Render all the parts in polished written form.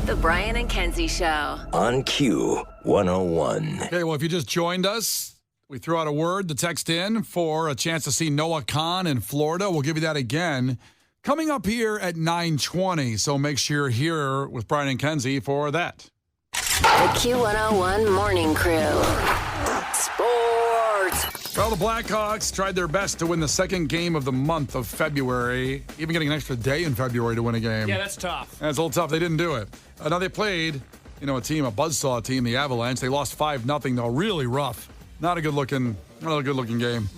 The Brian and Kenzie Show. On Q101. Okay, well, if you just joined us, we threw out a word to text in for a chance to see Noah Khan in Florida. We'll give you that again coming up here at 9:20. So make sure you're here with Brian and Kenzie for that. The Q101 Morning Crew. Sports. Well, the Blackhawks tried their best to win the second game of the month of February, even getting an extra day in February to win a game. Yeah, that's tough. That's a little tough. They didn't do it. Now, they played, a buzzsaw team, the Avalanche. They lost 5-0, though. Really rough. Not a good-looking game.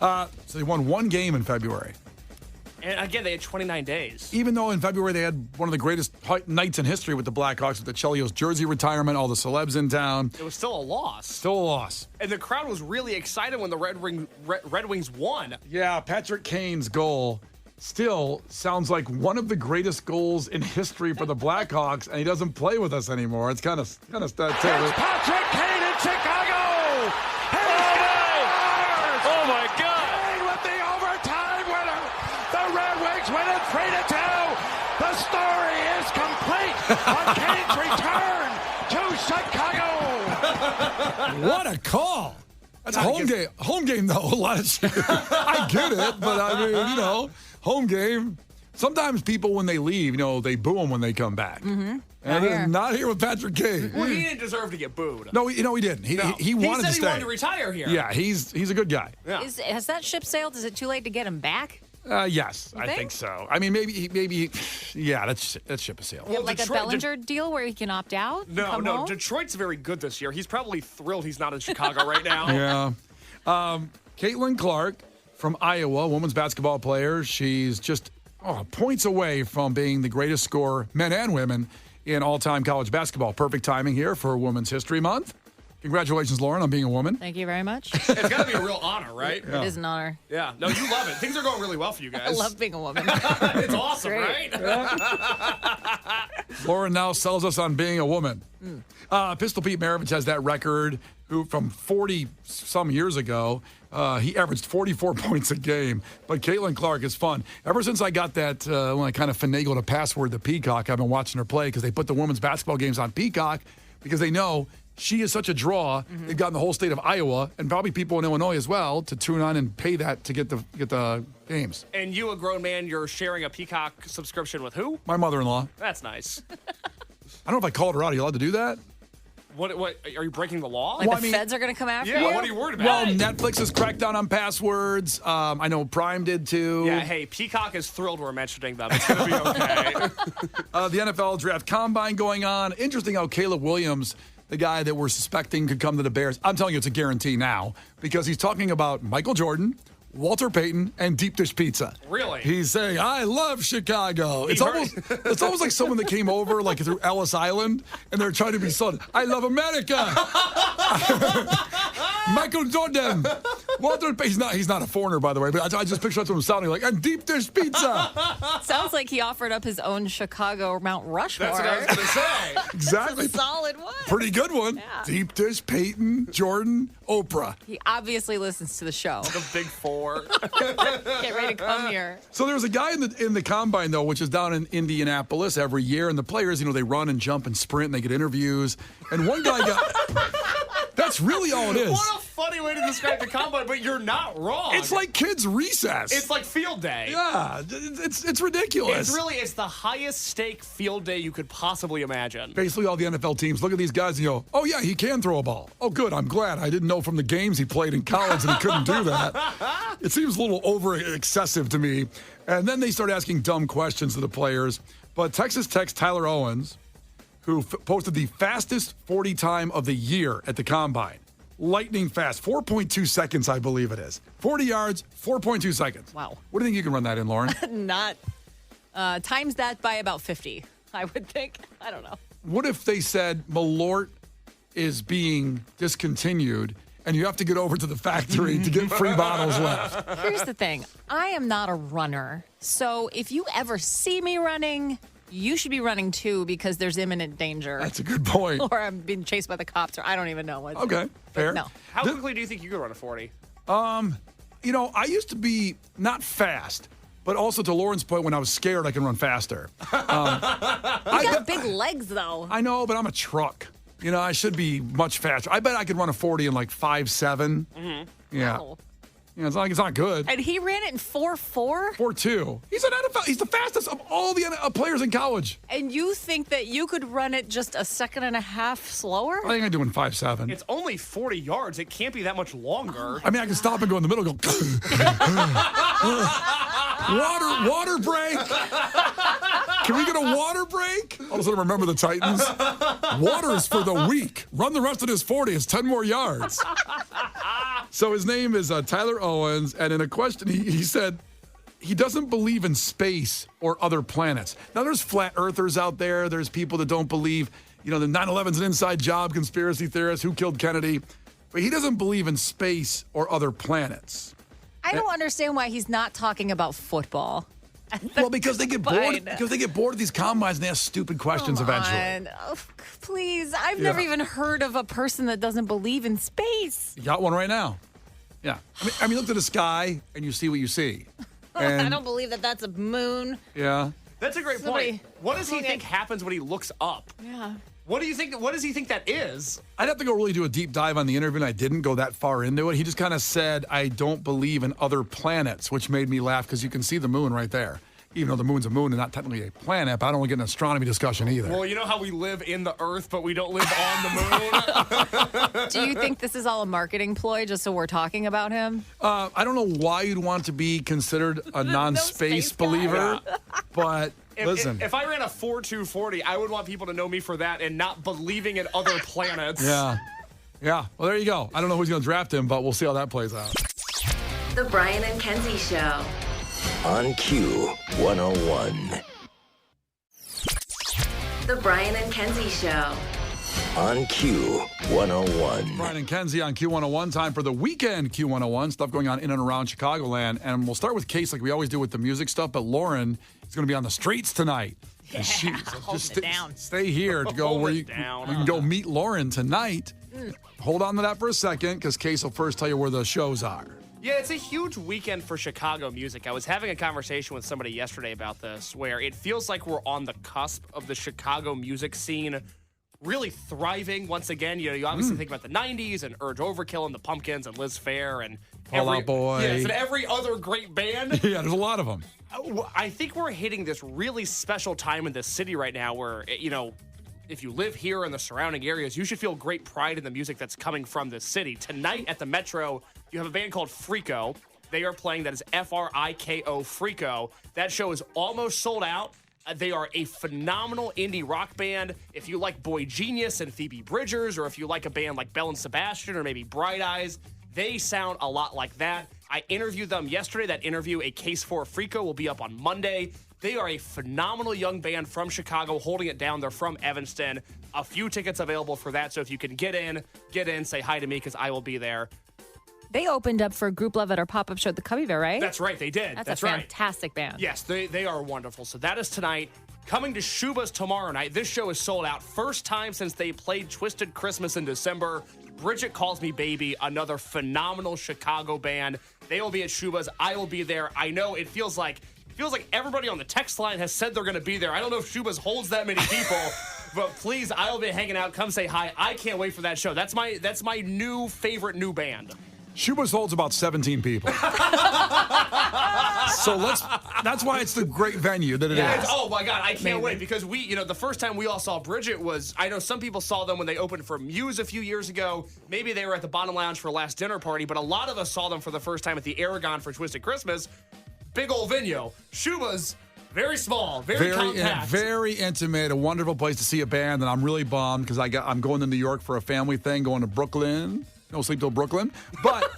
So they won one game in February. And again, they had 29 days. Even though in February they had one of the greatest nights in history with the Blackhawks, with the Chelios jersey retirement, all the celebs in town. It was still a loss. Still a loss. And the crowd was really excited when the Red Wings won. Yeah, Patrick Kane's goal still sounds like one of the greatest goals in history for the Blackhawks, and he doesn't play with us anymore. It's kind of sad. It's Patrick Kane in Chicago! Oh, my God! Kane with the overtime winner! The Red Wings win it 3-2! The story is complete on Kane's return to Chicago! What a call! That's a home game. Home game, though. A lot of shit. I get it, but I mean, home game. Sometimes people, when they leave, they boo them when they come back. Mm-hmm. And not here with Patrick Kane. Well, he didn't deserve to get booed. No, he didn't. He wanted to stay. He said he wanted to retire here. Yeah, he's a good guy. Yeah. Has that ship sailed? Is it too late to get him back? Yes, I think so. I mean, maybe, yeah, that ship is sailed. Well, like a Bellinger deal where he can opt out? No. Detroit's very good this year. He's probably thrilled he's not in Chicago right now. Yeah. Caitlin Clark from Iowa, women's basketball player. She's just points away from being the greatest scorer, men and women, in all-time college basketball. Perfect timing here for Women's History Month. Congratulations, Lauren, on being a woman. Thank you very much. It's got to be a real honor, right? Yeah. It is an honor. Yeah. No, you love it. Things are going really well for you guys. I love being a woman. It's awesome, right? Lauren now sells us on being a woman. Pistol Pete Maravich has that record from 40-some years ago. He averaged 44 points a game. But Caitlin Clark is fun. Ever since I got that, when I kind of finagled a password to Peacock, I've been watching her play because they put the women's basketball games on Peacock because they know she is such a draw. Mm-hmm. They've gotten the whole state of Iowa and probably people in Illinois as well to tune on and pay that to get the games. And you, a grown man, you're sharing a Peacock subscription with who? My mother-in-law. That's nice. I don't know if I called her out. Are you allowed to do that? What are you breaking the law? Like the feds are going to come after you? Yeah, what are you worried about? Well, Netflix has cracked down on passwords. I know Prime did too. Yeah, hey, Peacock is thrilled we're mentioning them. It's going to be okay. The NFL Draft Combine going on. Interesting how Caleb Williams, the guy that we're suspecting could come to the Bears, I'm telling you it's a guarantee now because he's talking about Michael Jordan, Walter Payton, and deep dish pizza. Really? He's saying, I love Chicago. It's almost like someone that came over like through Ellis Island and they're trying to be Southern. I love America. Michael Jordan. Walter Payton. He's not a foreigner, by the way, but I just picture that's what him sounding like. And deep dish pizza. Sounds like he offered up his own Chicago Mount Rushmore. That's what I was going to say. Exactly. That's a solid one. Pretty good one. Yeah. Deep dish, Peyton, Jordan, Oprah. He obviously listens to the show. The big four. Get ready to come here. So there was a guy in the combine, though, which is down in Indianapolis every year, and the players, they run and jump and sprint, and they get interviews. And one guy got... That's really all it is. What a funny way to describe the combine, but you're not wrong. It's like kids' recess. It's like field day. Yeah, it's ridiculous. It's the highest stake field day you could possibly imagine. Basically, all the NFL teams look at these guys and go, oh, yeah, he can throw a ball. Oh, good, I'm glad. I didn't know from the games he played in college that he couldn't do that. It seems a little over-excessive to me. And then they start asking dumb questions to the players. But Texas Tech's Tyler Owens, who posted the fastest 40 time of the year at the Combine. Lightning fast, 4.2 seconds, I believe it is. 40 yards, 4.2 seconds. Wow. What do you think you can run that in, Lauren? Not. Times that by about 50, I would think. I don't know. What if they said Malort is being discontinued and you have to get over to the factory to get free bottles left? Here's the thing. I am not a runner. So if you ever see me running, you should be running too because there's imminent danger. That's a good point. Or I'm being chased by the cops, or I don't even know what. Okay, fair. No. How quickly do you think you could run a 40? I used to be not fast, But also to Lauren's point, when I was scared, I can run faster. You got big legs, though. I know, but I'm a truck. You know, I should be much faster. I bet I could run a 40 in like 5.7. Mm-hmm. Yeah. Wow. Yeah, it's not good. And he ran it in 4.4? 4.2. He's an NFL. He's the fastest of all the players in college. And you think that you could run it just a second and a half slower? I think I do in 5.7. It's only 40 yards. It can't be that much longer. I mean, I can stop and go in the middle and go. water break. Can we get a water break? All of a sudden, remember the Titans. Water is for the weak. Run the rest of this 40. It's 10 more yards. So his name is Tyler Owens, and in a question, he said he doesn't believe in space or other planets. Now, there's flat earthers out there. There's people that don't believe, the 9/11's an inside job, conspiracy theorists, who killed Kennedy. But he doesn't believe in space or other planets. I don't understand why he's not talking about football. Well, because they get bored. Fine. Because they get bored of these combines and they ask stupid questions eventually. Oh, please, I've never even heard of a person that doesn't believe in space. You got one right now. Yeah. I mean, look to the sky and you see what you see. I And, don't believe that that's a moon. yeah. That's a great point. What does he think happens when he looks up? Yeah. What does he think that is? I'd have to go really do a deep dive on the interview, and I didn't go that far into it. He just kind of said, I don't believe in other planets, which made me laugh because you can see the moon right there. Even though the moon's a moon and not technically a planet, but I don't want to get an astronomy discussion either. Well, you know how we live in the Earth, but we don't live on the moon? Do you think this is all a marketing ploy just so we're talking about him? I don't know why you'd want to be considered a non-space space guy. believer, but listen. If I ran a 4.240, I would want people to know me for that and not believing in other planets. Yeah. Yeah. Well, there you go. I don't know who's going to draft him, but we'll see how that plays out. The Brian and Kenzie Show. On Q101. The Brian and Kenzie Show. On Q101. Brian and Kenzie on Q101. Time for the weekend Q101. Stuff going on in and around Chicagoland. And we'll start with Case like we always do with the music stuff. But Lauren is going to be on the streets tonight. Yeah, hold it down. Stay here to go Hold where it you down. can go meet Lauren tonight. Hold on to that for a second because Case will first tell you where the shows are. Yeah, it's a huge weekend for Chicago music. I was having a conversation with somebody yesterday about this where it feels like we're on the cusp of the Chicago music scene really thriving once again. You obviously think about the 90s and Urge Overkill and the Pumpkins and Liz Phair and Fall Out Boy. Yes, and every other great band. Yeah, there's a lot of them. I think we're hitting this really special time in this city right now where, if you live here in the surrounding areas, you should feel great pride in the music that's coming from this city. Tonight at the Metro, you have a band called Frico. They are playing, that is Friko, Frico. That show is almost sold out. They are a phenomenal indie rock band. If you like Boy Genius and Phoebe Bridgers, or if you like a band like Belle and Sebastian, or maybe Bright Eyes, they sound a lot like that. I interviewed them yesterday. That interview, A Case for Frico, will be up on Monday. They are a phenomenal young band from Chicago, holding it down. They're from Evanston. A few tickets available for that. So if you can get in, say hi to me because I will be there. They opened up for Group Love at our pop-up show at the Cubby Bear, right? That's right, they did. That's a right. fantastic band. Yes, they are wonderful. So that is tonight. Coming to Shuba's tomorrow night. This show is sold out. First time since they played Twisted Christmas in December. Bridget Calls Me Baby, another phenomenal Chicago band. They will be at Shuba's. I will be there. I know it feels like everybody on the text line has said they're going to be there. I don't know if Shuba's holds that many people, but please, I will be hanging out. Come say hi. I can't wait for that show. That's my new favorite new band. Shuba's holds about 17 people. So that's why it's the great venue that it is. Oh my God, I can't wait because the first time we all saw Bridget was, I know some people saw them when they opened for Muse a few years ago. Maybe they were at the Bottom Lounge for Last Dinner Party, but a lot of us saw them for the first time at the Aragon for Twisted Christmas. Big old venue. Shuba's very small, very compact. Very intimate, a wonderful place to see a band, and I'm really bummed because I'm going to New York for a family thing, going to Brooklyn. No sleep till Brooklyn. But,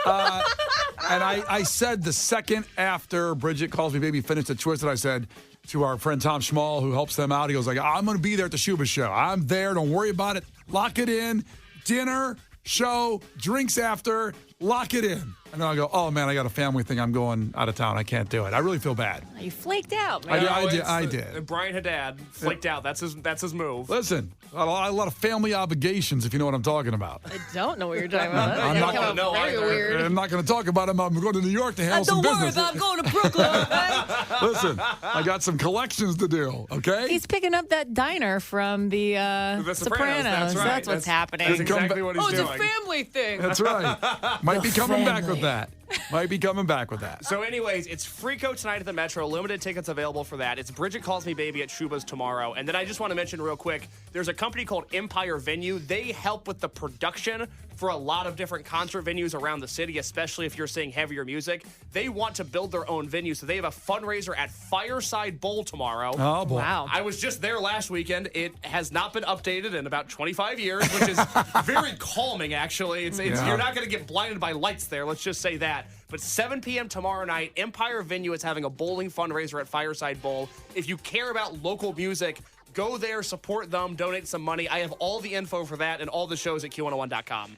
and I said the second after Bridget Calls Me Baby finished the Twisted, I said to our friend Tom Schmall, who helps them out, he goes like, I'm going to be there at the Shuba show. I'm there. Don't worry about it. Lock it in. Dinner, show, drinks after. lock it in. And then I'll go, oh, man, I got a family thing. I'm going out of town. I can't do it. I really feel bad. You flaked out, man. I did. Brian Haddad flaked out. That's his move. Listen, a lot of family obligations, if you know what I'm talking about. I don't know what you're talking about. I'm not gonna know very either. weird. I'm not going to talk about them. I'm going to New York to handle some Don't worry business. about going to Brooklyn, okay? Listen, I got some collections to do, okay? He's picking up that diner from the Sopranos. That's right. That's what's happening. That's exactly what he's it's doing. a family thing. That's right. Might be coming back with that. Might be coming back with that. So anyways, it's Freako tonight at the Metro. Limited tickets available for that. It's Bridget Calls Me Baby at Shuba's tomorrow. And then I just want to mention real quick, there's a company called Empire Venue. They help with the production for a lot of different concert venues around the city, especially if you're seeing heavier music. They want to build their own venue, so they have a fundraiser at Fireside Bowl tomorrow. Oh, boy. Wow. I was just there last weekend. It has not been updated in about 25 years, which is very calming, actually. Yeah. You're not going to get blinded by lights there, let's just say that. But 7 p.m. tomorrow night, Empire Venue is having a bowling fundraiser at Fireside Bowl. If you care about local music, go there, support them, donate some money. I have all the info for that and all the shows at Q101.com.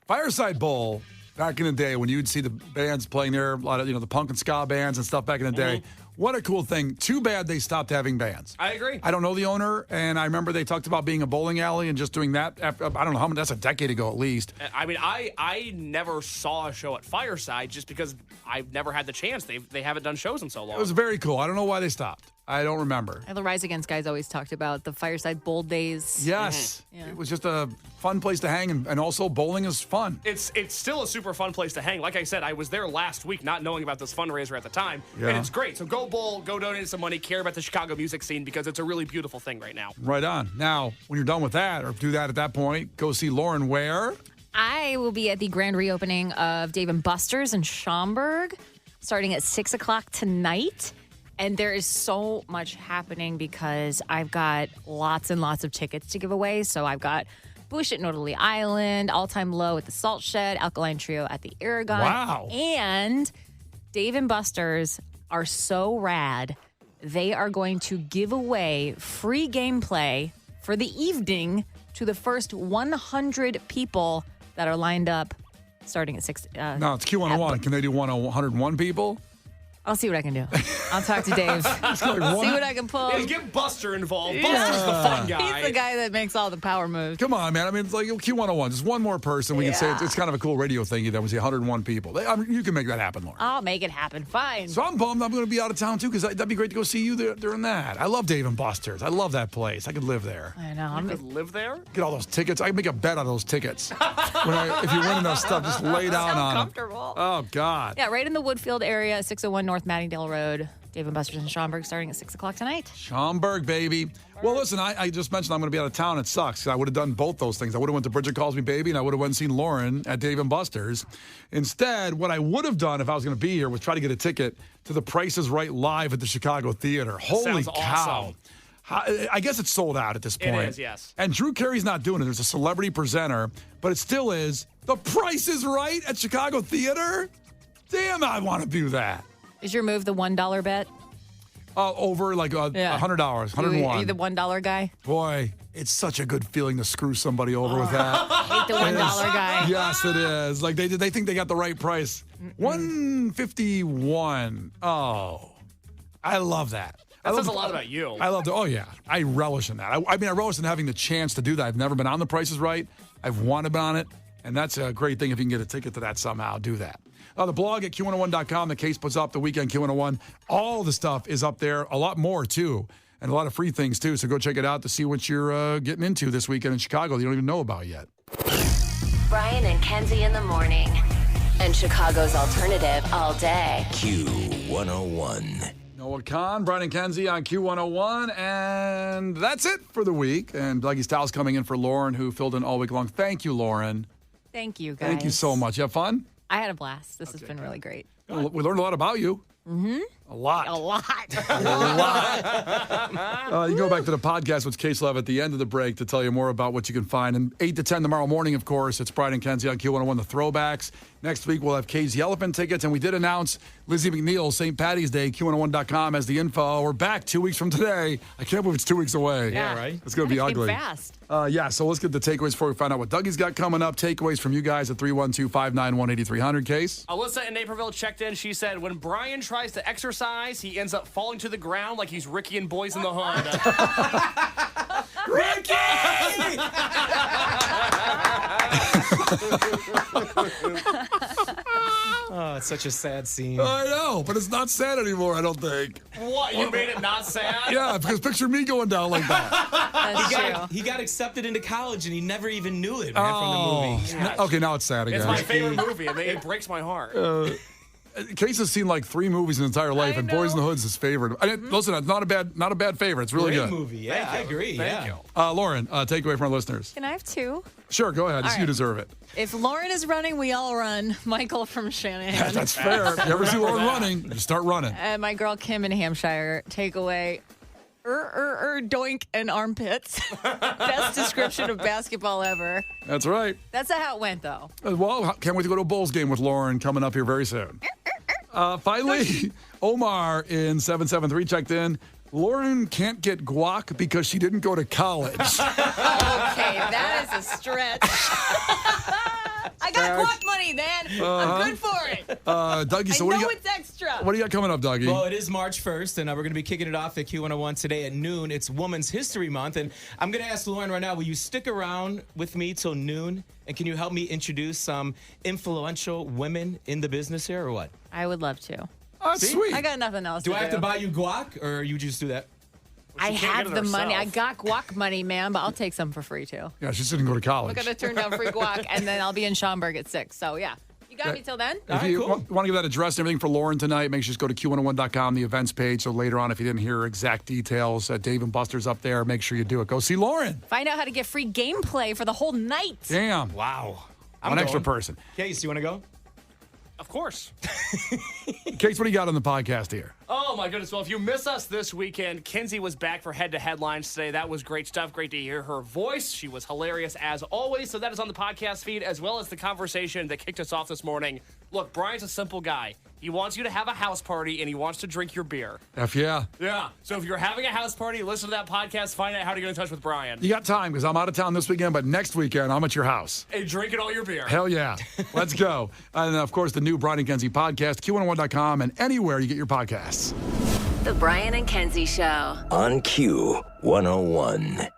Fireside Bowl, back in the day when you'd see the bands playing there, a lot of, the punk and ska bands and stuff back in the day. What a cool thing. Too bad they stopped having bands. I agree. I don't know the owner, and I remember they talked about being a bowling alley and just doing that. After, I don't know how many, that's a decade ago at least. I mean, I never saw a show at Fireside just because I've never had the chance. They haven't done shows in so long. It was very cool. I don't know why they stopped. I don't remember. The Rise Against guys always talked about the Fireside Bowl days. Yes. Yeah. It was just a fun place to hang, and also bowling is fun. It's still a super fun place to hang. Like I said, I was there last week not knowing about this fundraiser at the time, Yeah. and it's great. So go bowl, go donate some money, care about the Chicago music scene because it's a really beautiful thing right now. Right on. Now, when you're done with that, or do that at that point, go see Lauren where? I will be at the grand reopening of Dave & Buster's in Schaumburg starting at 6 o'clock tonight. And there is so much happening because I've got lots and lots of tickets to give away. So I've got Bush at Northerly Island, All Time Low at the Salt Shed, Alkaline Trio at the Aragon. Wow. And Dave & Buster's are so rad. They are going to give away free gameplay for the evening to the first 100 people that are lined up starting at 6. No, it's Q101. Can they do 101 people? I'll see what I can do. I'll talk to Dave. See what I can pull. Yeah, get Buster involved. Buster's the fun guy. He's the guy that makes all the power moves. Come on, man. I mean, it's like Q101. Just one more person. We can say it's kind of a cool radio thing that we see 101 people. You can make that happen, Lauren. I'll make it happen. Fine. So I'm bummed I'm going to be out of town, too, because that'd be great to go see you there during that. I love Dave & Buster's. I love that place. I could live there. I know. You could live there? Get all those tickets. I can make a bet on those tickets. If you win enough stuff, just lay down on them. comfortable. Oh, God. Yeah, right in the Woodfield area, 601 North Mattingdale Road. Dave & Buster's in Schaumburg starting at 6 o'clock tonight. Schaumburg, baby. Well, listen, I just mentioned I'm going to be out of town. It sucks. I would have done both those things. I would have went to Bridget Calls Me Baby, and I would have went and seen Lauren at Dave & Buster's. Instead, what I would have done if I was going to be here was try to get a ticket to the Price is Right live at the Chicago Theater. Holy Sounds cow. awesome. I guess it's sold out at this point. It is, yes. And Drew Carey's not doing it. There's a celebrity presenter, but it still is. The Price is Right at Chicago Theater? Damn, I want to do that. Is your move the $1 bet? Over like $100, Are 101. you the $1 guy? Boy, it's such a good feeling to screw somebody over with that. Hate the $1 guy. Yes, it is. Like they think they got the right price. $151. Oh, I love that. That says a lot about you. I love it. Oh yeah, I relish in that. I mean, I relish in having the chance to do that. I've never been on The Price is Right. I've wanted to be on it, and that's a great thing if you can get a ticket to that somehow. Do that. The blog at Q101.com, the case puts up the weekend Q101. All the stuff is up there, a lot more too, and a lot of free things too. So go check it out to see what you're getting into this weekend in Chicago that you don't even know about yet. Brian and Kenzie in the morning. And Chicago's alternative all day. Q101. Noah Khan, Brian and Kenzie on Q101, and that's it for the week. And Dougie Styles coming in for Lauren, who filled in all week long. Thank you, Lauren. Thank you, guys. Thank you so much. You have fun? I had a blast. This has been really great. We learned a lot about you. Mm-hmm. A lot. A lot. You go back to the podcast with Case Love at the end of the break to tell you more about what you can find. And 8 to 10 tomorrow morning, of course, it's Brian and Kenzie on Q101, the throwbacks. Next week, we'll have K's Elephant tickets. And we did announce Lizzie McNeil, St. Patty's Day, Q101.com as the info. We're back 2 weeks from today. I can't believe it's 2 weeks away. Yeah, right? It's going to be That came ugly. fast. So let's get the takeaways before we find out what Dougie's got coming up. Takeaways from you guys at 312-591-8300. Case? Alyssa in Naperville checked in. She said, when Brian tries to exercise, he ends up falling to the ground like he's Ricky and Boys in the Hood. Oh, it's such a sad scene. I know, but it's not sad anymore, I don't think. What? You made it not sad? Yeah, because picture me going down like that. That's true. He got accepted into college, and he never even knew it, man, from the movie. Okay, now it's sad again. It's my favorite movie, and it breaks my heart. Case has seen like 3 movies in his entire life, and Boys in the Hood's his favorite. Listen, it's not a bad favorite. It's really Great good. movie, yeah, I agree. Thank yeah. you. Lauren, takeaway from our listeners. Can I have 2? Sure, go ahead. All You right. deserve it. If Lauren is running, we all run. Michael from Shanahan. That's fair. If you ever see Lauren running, you start running. And my girl Kim in Hampshire, takeaway, doink and armpits. Best description of basketball ever. That's right. That's how it went, though. Well, can't wait to go to a Bulls game with Lauren coming up here very soon. Finally, Omar in 773 checked in. Lauren can't get guac because she didn't go to college. Okay, that is a stretch. I got guac money, man. I'm good for it. Dougie, so I what do know you got? it's extra. What do you got coming up, Dougie? Well, it is March 1st, and we're going to be kicking it off at Q101 today at noon. It's Women's History Month, and I'm going to ask Lauren right now, will you stick around with me till noon? And can you help me introduce some influential women in the business here, or what? I would love to. Oh, that's sweet. I got nothing else Do to I have to buy you guac, or you just do that? I She can't have get it the money. I herself. got guac money, man, but I'll take some for free, too. Yeah, she didn't go to I'm college. going to turn down free guac, and then I'll be in Schaumburg at 6. So, yeah. You got me till then? If right, you cool. want to give that address and everything for Lauren tonight, make sure you just go to Q101.com, the events page. So later on, if you didn't hear exact details, Dave and Buster's up there. Make sure you do it. Go see Lauren. Find out how to get free gameplay for the whole night. Damn. Wow. One extra person. Case, you want to go? Of course. Case, what do you got on the podcast here? Oh, my goodness. Well, if you miss us this weekend, Kenzie was back for Head to Headlines today. That was great stuff. Great to hear her voice. She was hilarious as always. So that is on the podcast feed, as well as the conversation that kicked us off this morning. Look, Brian's a simple guy. He wants you to have a house party, and he wants to drink your beer. F yeah. Yeah. So if you're having a house party, listen to that podcast. Find out how to get in touch with Brian. You got time because I'm out of town this weekend, but next weekend I'm at your house. And drinking all your beer. Hell yeah. Let's go. And of course, the new Brian and Kenzie podcast, Q101.com, and anywhere you get your podcasts. The Brian and Kenzie Show. On Q101.